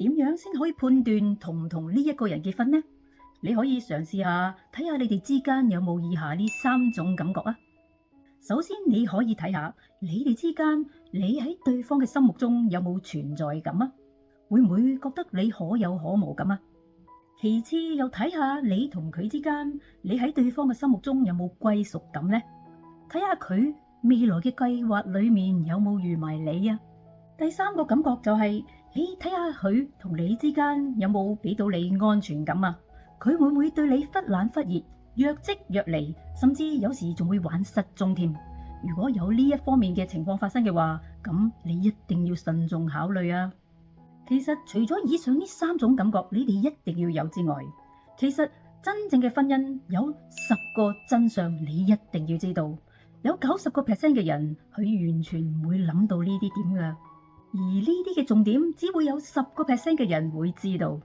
點樣先可以判斷同唔同呢一個人結婚呢？你可以嘗試下睇下你哋之間有冇以下呢三種感覺啊。首先，你可以睇下你哋之間，你喺對方嘅心目中有冇存在感啊？會唔會覺得你可有可無咁啊？其次，又睇下你同佢之間，你喺對方嘅心目中有冇歸屬感呢？睇下佢未來嘅計劃裏面有冇預埋你啊？第三個感覺就係你睇下佢同你之間有冇俾到你安全感啊？佢會唔會對你忽冷忽熱、若即若離，甚至有時仲會玩失蹤添？如果有呢一方面嘅情況發生嘅話，咁你一定要慎重考慮啊！其實除咗以上呢三種感覺，你哋一定要有之外，其實真正嘅婚姻有10個真相，你一定要知道。有90% 嘅人，佢完全唔會諗到呢啲點噶，而呢啲嘅重點只會有10% 嘅人會知道。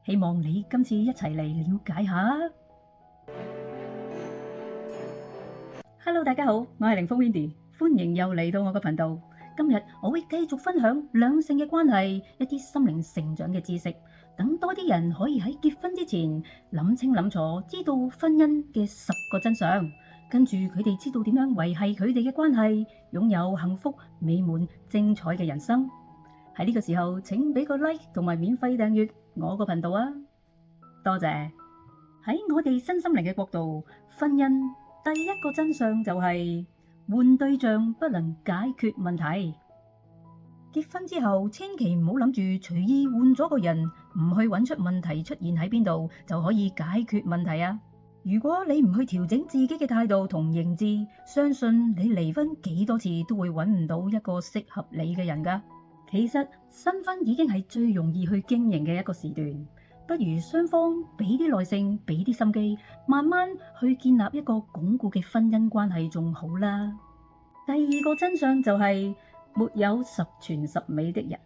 希望你今次一齊嚟了解下。Hello， 大家好，我係凌風 Windy， 歡迎又嚟到我嘅頻道。今日我會繼續分享兩性嘅關係，一啲心靈成長嘅知識，等多啲人可以喺結婚之前諗清諗楚，知道婚姻嘅10個真相，跟住佢哋知道點樣維繫佢哋嘅關係，擁有幸福、美滿、精彩嘅人生。喺呢個時候，請俾個 like 同埋免費訂閱我個頻道啊！多謝。喺我哋身心靈嘅角度，婚姻第一個真相就係換對象不能解決問題。結婚之後，千祈唔好諗住隨意換咗個人，唔去揾出問題出現喺邊度就可以解決問題啊！如果你唔去調整自己嘅態度同認知，相信你離婚幾多次都會揾唔到一個適合你嘅人噶。其實新婚已經係最容易去經營嘅一個時段，不如雙方俾啲耐性，俾啲心機，慢慢去建立一個鞏固嘅婚姻關係仲好啦。第二個真相就係沒有十全十美的人。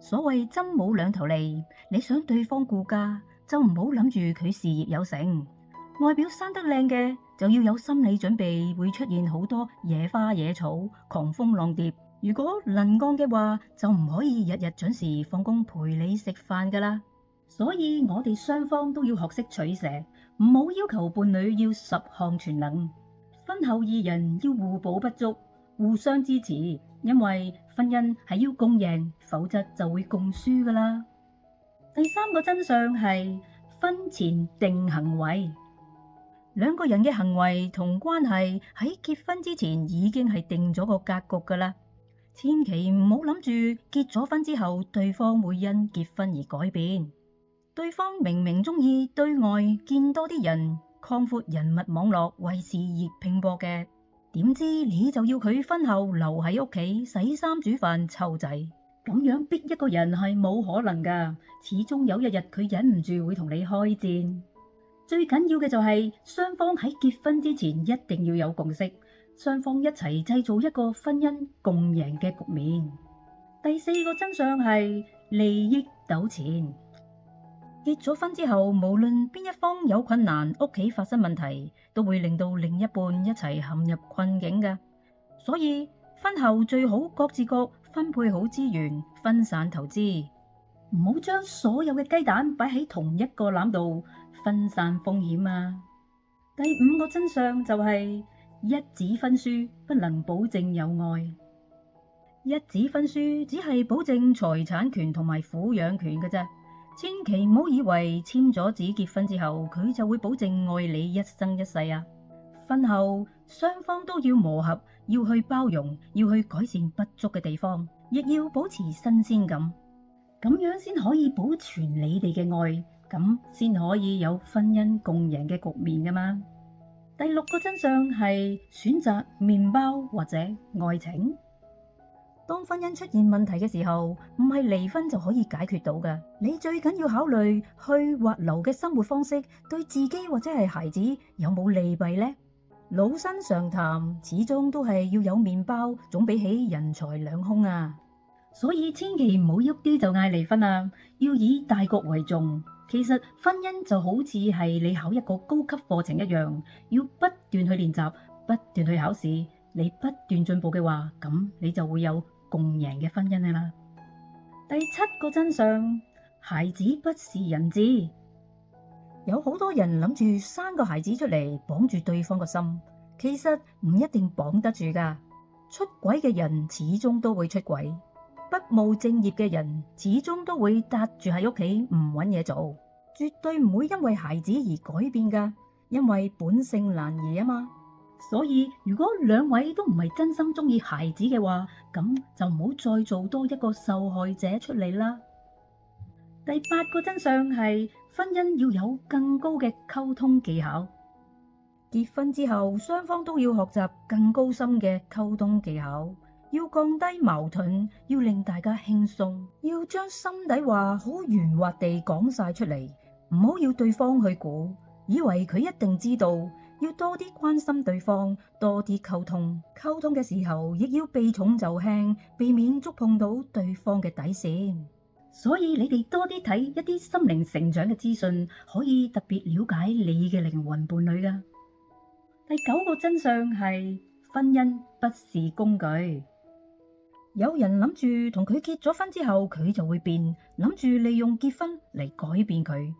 所謂針冇兩頭利，你想對方顧家，就唔好諗住佢事業有成。外表生得靚嘅就要有心理準備，會出現好多野花野草、狂蜂浪蝶。如果能幹嘅話，就唔可以日日準時放工陪你食飯噶啦。所以我哋雙方都要學識取捨，唔好要求伴侶要10項全能。婚後二人要互補不足，互相支持，因為婚姻係要共贏，否則就會共輸噶啦。第三個真相係婚前定行為，兩個人嘅行為同關係喺結婚之前已經係定咗個格局噶啦，千祈唔好諗住結咗婚之後對方會因結婚而改變。對方明明中意對外見多啲人，擴闊人脈網絡，為事業拼搏嘅，點知你就要佢婚後留喺屋企洗衫煮飯湊仔，咁樣逼一個人係冇可能噶，始終有一日佢忍唔住會同你開戰。最緊要嘅就係雙方喺結婚之前一定要有共識，雙方一齊製造一個婚姻共贏嘅局面。第四個真相係利益糾纏。結咗婚之後，無論邊一方有困難，屋企發生問題，都會令到另一半一齊陷入困境㗎。所以婚後最好各自各分配好資源，分散投資，唔好將所有嘅雞蛋擺喺同一個籃度，分散風險啊！第五個真相就係一紙婚書不能保證有愛。一紙婚書只係保證財產權同埋撫養權嘅啫。千祈唔好以為簽咗紙結婚之後，佢就會保證愛你一生一世啊！婚後雙方都要磨合，要去包容，要去改善不足嘅地方，亦要保持新鮮感，咁樣先可以保存你哋嘅愛，咁先可以有婚姻共贏嘅局面噶嘛。第六個真相係選擇麵包或者愛情。當婚姻出現問題嘅時候，唔係離婚就可以解決到嘅。你最緊要考慮去或留嘅生活方式，對自己或者係孩子有冇利弊呢？老生常談，始終都係要有麵包，總比起人財兩空啊！所以千祈唔好喐啲就嗌離婚啊！要以大局為重。其實婚姻就好似係你考一個高級課程一樣，要不斷去練習，不斷去考試。你不斷進步嘅話，咁你就會有共贏嘅婚姻啦。第七個真相，孩子不是人質。有好多人諗住生個孩子出嚟綁住對方個心，其實唔一定綁得住噶。出軌嘅人始終都會出軌，不務正業嘅人始終都會笪住喺屋企唔搵嘢做，絕對唔會因為孩子而改變噶，因為本性難移啊嘛。所以如果兩位都唔係真心中意孩子嘅話，咁就唔好再做多一個受害者出嚟啦。第八個真相係婚姻要有更高嘅溝通技巧。結婚之後，雙方都要學習更高深嘅溝通技巧，要降低矛盾，要令大家輕鬆，要將心底話好圓滑地講晒出嚟，唔好要對方去估，以為佢一定知道。要多啲關心對方，多啲溝通。溝通嘅時候，亦要避重就輕，避免觸碰到對方嘅底線。所以你哋多啲睇一啲心靈成長嘅資訊，可以特別了解你嘅靈魂伴侶㗎。第九個真相係婚姻不是工具。有人諗住同佢結咗婚之後，佢就會變，諗住利用結婚嚟改變佢。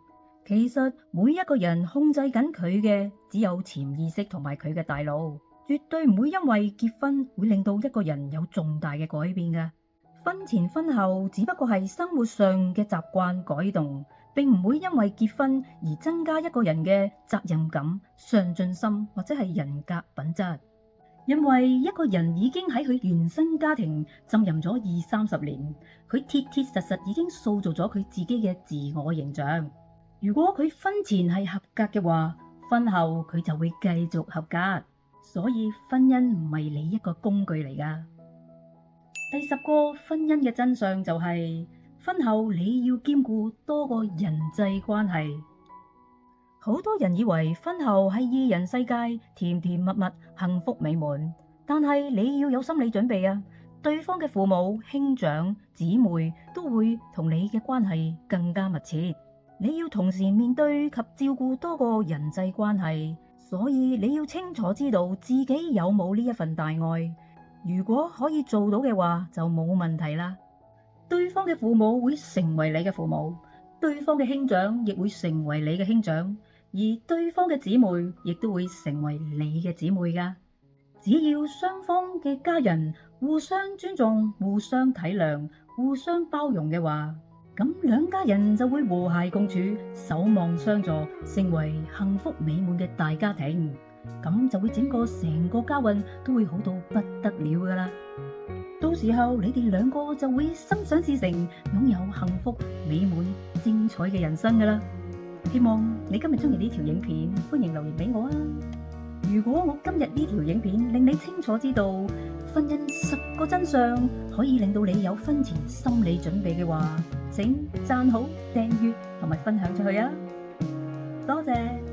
其實每一個人控制緊佢嘅只有潛意識同埋佢嘅大腦，絕對唔會因為結婚會令到一個人有重大嘅改變㗎。婚前婚後只不過係生活上嘅習慣改動，並唔會因為結婚而增加一個人嘅責任感、上進心或者係人格品質。因為一個人已經喺佢原生家庭浸淫咗20-30年，佢鐵鐵實實已經塑造咗佢自己嘅自我形象。如果佢婚前係合格嘅話，婚後佢就會繼續合格。所以婚姻唔係你一個工具嚟㗎。第10個婚姻嘅真相就係，婚後你要兼顧多個人際關係。好多人以為婚後係二人世界，甜甜蜜蜜，幸福美滿，但係你要有心理準備啊！對方嘅父母、兄長、姊妹都會同你嘅關係更加密切。你要同時面對及照顧多個人際關係，所以你要清楚知道自己有冇呢一份大愛。如果可以做到嘅話，就冇問題啦。對方嘅父母會成為你嘅父母，對方嘅兄長亦會成為你嘅兄長，而對方嘅姊妹亦都會成為你嘅姊妹噶。只要雙方嘅家人互相尊重、互相體諒、互相包容嘅話，咁兩家人就會和諧共處，守望相助，成為幸福美滿嘅大家庭。咁就會整個成個家運都會好到不得了噶啦。到時候你哋兩個就會心想事成，擁有幸福美滿精彩嘅人生噶啦。希望你今日中意呢條影片，歡迎留言俾我啊！如果我今日呢條影片令你清楚知道婚姻10個真相，可以令到你有婚前心理準備嘅話，請讚好、訂閱同埋分享出去啊！多謝。